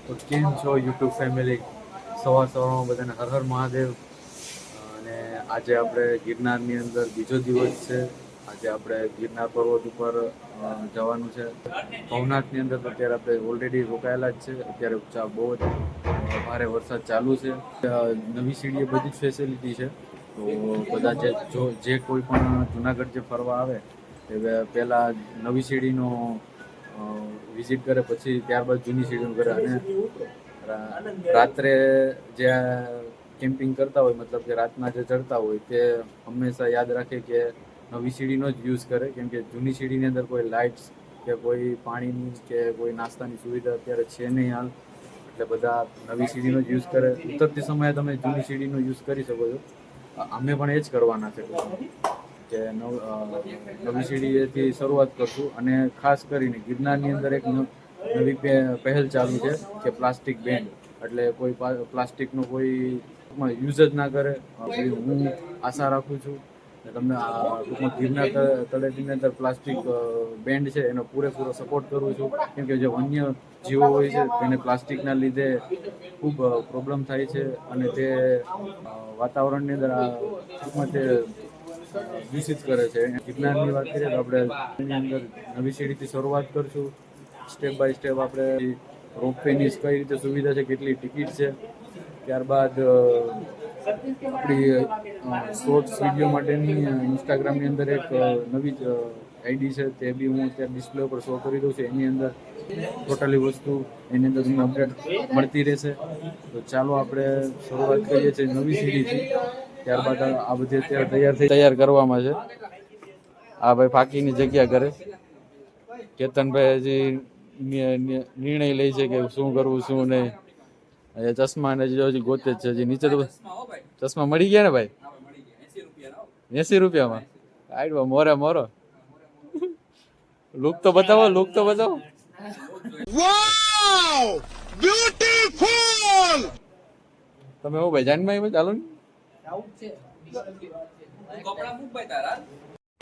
તો કેમ છો યુટ્યુબ ફેમિલી? સવારમાં બધાને હર હર મહાદેવ. અને આજે આપણે ગિરનારની અંદર બીજો દિવસ છે. આજે આપણે ગિરનાર પર્વત ઉપર જવાનું છે. ભવનાથની અંદર તો અત્યારે આપણે ઓલરેડી રોકાયેલા જ છે. અત્યારે બહુ જ ભારે વરસાદ ચાલુ છે. નવી સીડીએ બધી જ ફેસિલિટી છે. તો બધા જે કોઈ પણ જુનાગઢ જે ફરવા આવે એ પહેલાં નવી સીડીનો વિઝિટ કરે, પછી ત્યારબાદ જૂની સીડીનું કરે. અને રાત્રે જે કેમ્પિંગ કરતા હોય, મતલબ કે રાતના જે ચડતા હોય, તે હંમેશા યાદ રાખે કે નવી સીડીનો જ યુઝ કરે. કેમ કે જૂની સીડીની અંદર કોઈ લાઇટ્સ કે કોઈ પાણીની કે કોઈ નાસ્તાની સુવિધા અત્યારે છે નહીં હાલ. એટલે બધા નવી સીડીનો જ યુઝ કરે. ઉતરતી સમયે તમે જૂની સીડીનો યુઝ કરી શકો છો. અમે પણ એ જ કરવાના છે કે નવી સીડીથી શરૂઆત કરશું. અને ખાસ કરીને ગિરનારની અંદર એક નવી પહેલ ચાલુ છે કે પ્લાસ્ટિક બેન. એટલે કોઈ પ્લાસ્ટિકનો કોઈ યુઝ જ ના કરે. હું આશા રાખું છું કે તમને ટૂંકમાં ગિરનાર તળેટીની અંદર પ્લાસ્ટિક બેન્ડ છે એનો પૂરેપૂરો સપોર્ટ કરું છું. કેમ કે જે વન્ય જીવો હોય છે તેને પ્લાસ્ટિકના લીધે ખૂબ પ્રોબ્લેમ થાય છે. અને તે વાતાવરણની અંદર ટૂંકમાં તે દૂષિત કરે છે. ગિરનારની વાત કરીએ તો આપણે એની અંદર નવી સીડીથી શરૂઆત કરશું. સ્ટેપ બાય સ્ટેપ આપણે રોપવેની કઈ રીતે સુવિધા છે, કેટલી ટિકિટ છે, ત્યારબાદ આપણી શોર્ટ્સ વિડીયો માટેની ઇન્સ્ટાગ્રામની અંદર એક નવી જ આઈડી છે, તે બી હું અત્યારે ડિસ્પ્લે ઉપર શો કરી દઉં છું. એની અંદર ટોટલી વસ્તુ એની અંદર તમને અપડેટ મળતી રહેશે. તો ચાલો આપણે શરૂઆત કરીએ છીએ નવી સીડીથી. ત્યારબાદ આ બધી અત્યારે તૈયાર કરવામાં છે. આ ભાઈ ફાકીની જગ્યા કરે. કેતનભાઈ હજી નિર્ણય લે છે કે શું કરવું શું નહીં. ચશ્મા ને હજી ગોતે જ છે. હજી નીચે તો ચશ્મા મળી ગયા ને ભાઈ? 80 રૂપિયામાં આઈડવા મોરે મોરો. લુક તો બતાવો, લુક તો બતાવો. વાવ બ્યુટીફુલ. તમે હું ભાઈ જાનમાં ચાલો ને.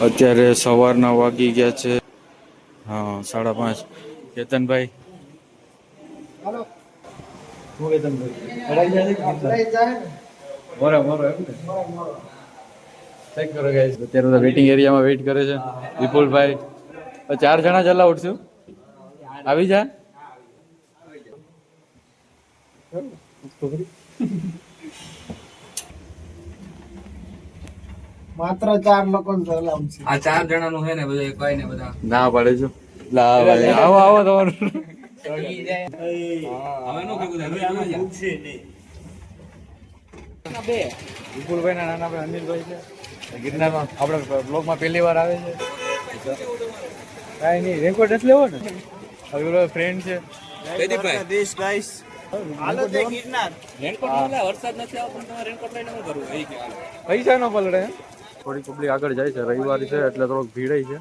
અત્યારે સવારના વાગી ગયા છે 5:30. કેતનભાઈ અત્યારે વેટિંગ એરિયામાં વેઇટ કરે છે વિપુલભાઈ. 4 જણા જ અલાઉડ છું. આવી જા. માત્ર 4 લોકો અલાઉડ છે. આ 4 જણાનું છે ને બધા કઈ ને બધા ના પાડે છો. લા ભાઈ આવો આવો તમારું. વિપુલભાઈ ના નાના ભાઈ અનિલભાઈ છે. ગિરનારમાં આપણે બ્લોગમાં પહેલી વાર આવે છે. કાંઈ નહીં, રેકોર્ડ નથી લેવો ને. હવે ફ્રેન્ડ છે દેશ ગાઈસ. હાલો તે ગિરનાર. વરસાદ નથી આવતો, તમારે રેનકોટ લઈને શું કરવું? પૈસા નો પલડે. થોડી પબ્લિક આગળ જાય છે. રવિવાર છે એટલે થોડોક ભીડ છે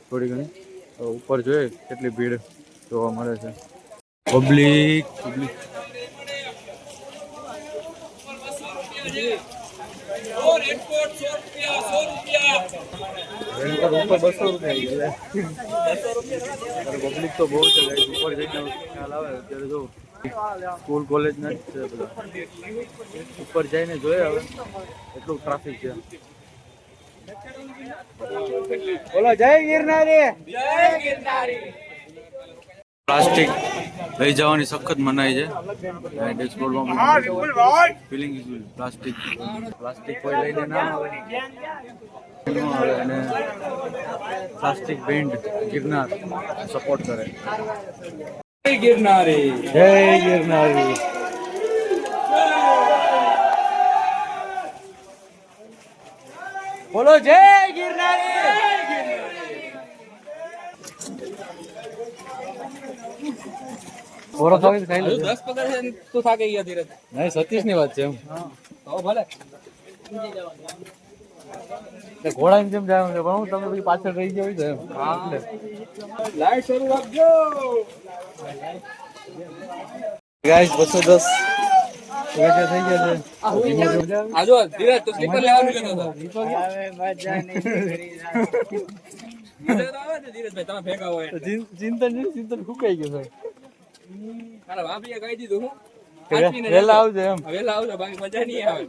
થોડી ઘણી. ઉપર જોઈએ કેટલી ભીડ જોવા મળે છે. પબ્લિક ઉપર 200 રૂપિયા. પબ્લિક તો બહુ છે. ઉપર જઈને ખ્યાલ આવે. અત્યારે જો સ્કૂલ કોલેજ ના જ છે બધા. ઉપર જઈને જોઈએ હવે એટલું ટ્રાફિક છે. બોલો જય ગિરનારી. પ્લાસ્ટિક લઈ જવાની સખત મનાઈ છે. ફિલિંગ પ્લાસ્ટિક કોઈ લઈને ના આવે. અને પ્લાસ્ટિક બેન્ડ ગિરનાર સપોર્ટ કરે. જય ગિરનારી, જય ગિરનારી. બોલો જય ગિરનારી. ઓરો ખાઈ લે. 10 પગાર છે તું થાકી ગયા ધીરજ. નહીં, 27 ની વાત છે એમ. તો ભલે ઘોડાની જેમ જાય છે પણ તમે પછી પાછળ રહી ગયો છે એમ. લાઈટ શરૂ રાખજો ગાઈસ. 210 થઈ ગયા છે આ જો ધીરજ તો સ્લીપર લેવાનું કહેતો હતો હવે મજા નહીં કરી ધીરજ આવે ને ધીરજભાઈ તમે ભેગા હોય ચિંતન ફૂકાઈ ગયું મારા ભાભીએ કહી દીધું હું છે વહેલા આવજો એમ વેલા આવજો બાકી મજા નહીં આવે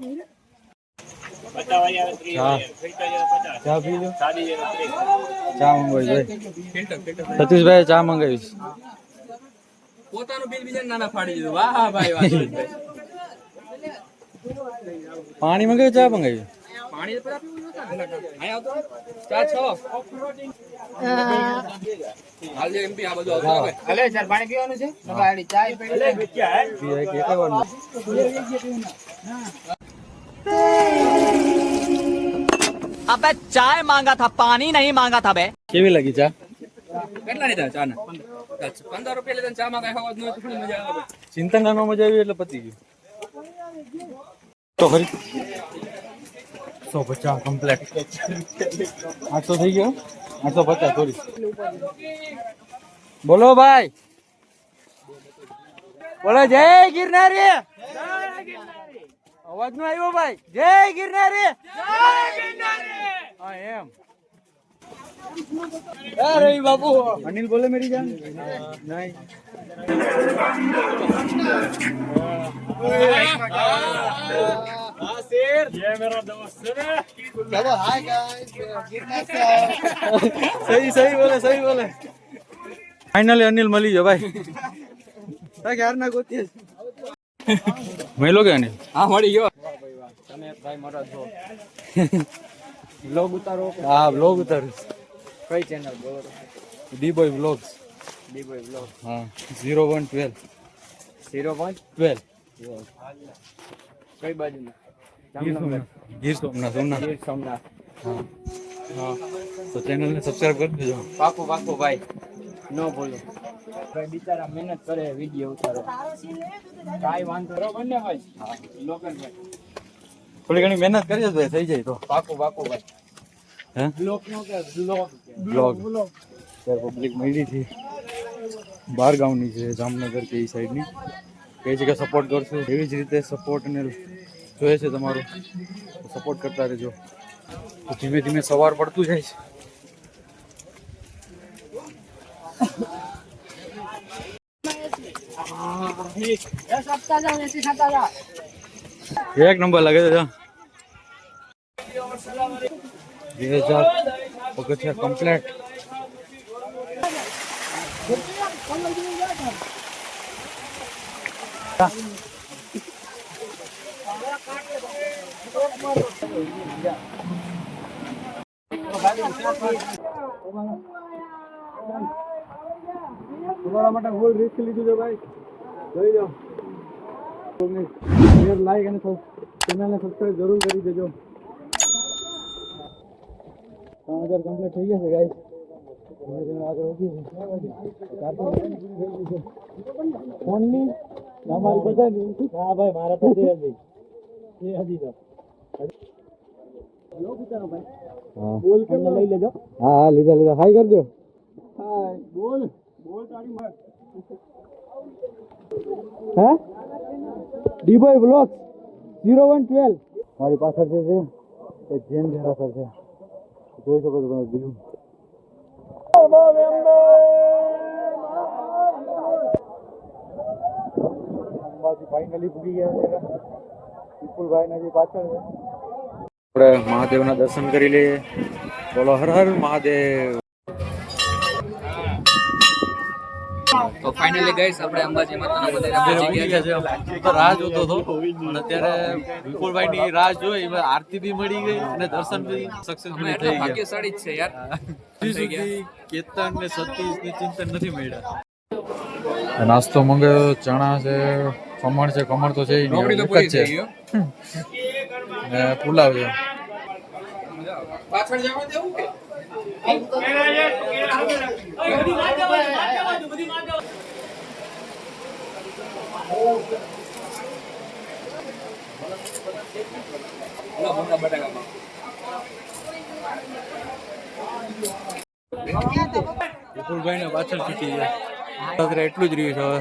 50 વાગ્યા 30 વાગ્યા ચા પીજો સાડી ચા મંગાવી ભાઈ ફિલ્ટર સતીશભાઈ ચા મંગાવીશ પોતાનું બિલ બીજાને નાના ફાડી દીધું વાહ હા ભાઈ વાહ ધીરજભાઈ. પાણી મંગાવી ચા મંગાવી પાણી તો પેલા પીવું નહોતા ને? અહીંયા આવતો ચા 6 હાલ જે એમપી આ બધું આવતું આવે અલે સર પાણી પીવાનું છે ગાડી ચાય પડી अबे चाय मांगा था पानी नहीं मांगा था बे। કેવી લાગી ચા કેટલા લીધા ચા ના 15 રૂપિયા લીધા ચા માં કઈ ખાવા જ નહોતું થોડી મજા આવે ચિંતન નાનો મજા આવી એટલે પતી ગયું તો ખરી 150 કમ્પ્લીટ 800 થઈ ગયો 850 સોરી બોલો ભાઈ બોલો જય ગિરનારી અવાજ નો આવ્યો ભાઈ જય ગિરનારી હા એમ અરે બાબુ અનિલ બોલે મેરી જાન નહીં સહી બોલે ફાઇનલી અનિલ મળી ગયો ભાઈ ક્યાર ના ગોતી મેલો કે અનિલ હા મળી ગયો બ્લોગ ઉતારો હા બ્લોગ ઉતારું કઈ ચેનલ બોલો ડી બોય બ્લોગ્સ ડીબોય બ્લોગ હા 0112 0.12 12 કઈ બાજુમાં ગીર સોમનાથ સોમનાથ ગીર સોમનાથ હા તો ચેનલને સબસ્ક્રાઇબ કરી દેજો પાકું ભાઈ નો બોલો ભાઈ બિચારા મહેનત કરે વિડીયો ઉતારો કાઈ વાંધો બરોબર ને ભાઈ લોકલ ભાઈ થોડી ઘણી મહેનત કરીએ તો થઈ જાય તો પાકું ભાઈ હે બ્લોગ નો કે બ્લોગ ત્યારે પબ્લિક મળી હતી બહાર ગામની છે જામનગર કે એ સાઈડની કહે છે કે સપોર્ટ કરશું એવી જ રીતે સપોર્ટ ને જોઈએ છે તમારું સપોર્ટ કરતા રહેજો તો ધીમે ધીમે સવાર પડતું જાય છે એક નંબર લાગે છે 2000 પગથિયા કમ્પ્લીટ તમારા માટે ફૂલ રિસ્ક લીધું છે ભાઈ જોઈ લો શેર લાઈક અને ચેનલને સબસ્ક્રાઇબ જરૂર કરી દેજો 3000 કમ્પ્લીટ થઈ ગયા છે ગાઈસ આગળ વધી છે ફોનની અમારી બધાની હા ભાઈ મારા તો છે હજી એ હજી તો બોલ કે લઈ લેજો હા લીધા હાઈ કરજો હાય બોલ તારી માર હે ડીબોય બ્લોગ્સ 0112 મારી પાછળ છે એક જેન જેરાસર છે જોઈ શકો છો તમે વ્યૂ ફાઇનલી પૂરી ગયા છે વિપુલભાઈ ના જે પાછળ છે આપણે મહાદેવના દર્શન કરી લઈએ બોલો હર હર મહાદેવ તો ફાઇનલી ગાઈસ આપણે અંબાજી માતાના મંદિરે પહોંચી ગયા છે તો રાહ જોતો હતો પણ અત્યારે વિપુલભાઈ ની રાહ જોઈ આરતી બી મળી ગઈ અને દર્શન બી સક્સેસફુલી થઈ ગયા ભાગ્યશાળી જ છે યાર સુધી કેતન ને સતીશ ને ચિંતન નથી મળ્યા નાસ્તો મંગાવ્યો ચણા છે ખમણ છે ખમણ તો છે ઈ નહીં, નોકરી તો એક પૂરી જ છે થઈ ગયો ને પુલાવ છે પાછળ જવા દેવું કે વિપુલભાઈ ને પાછળ છૂટી જાય એટલું જ રહ્યું છે હવે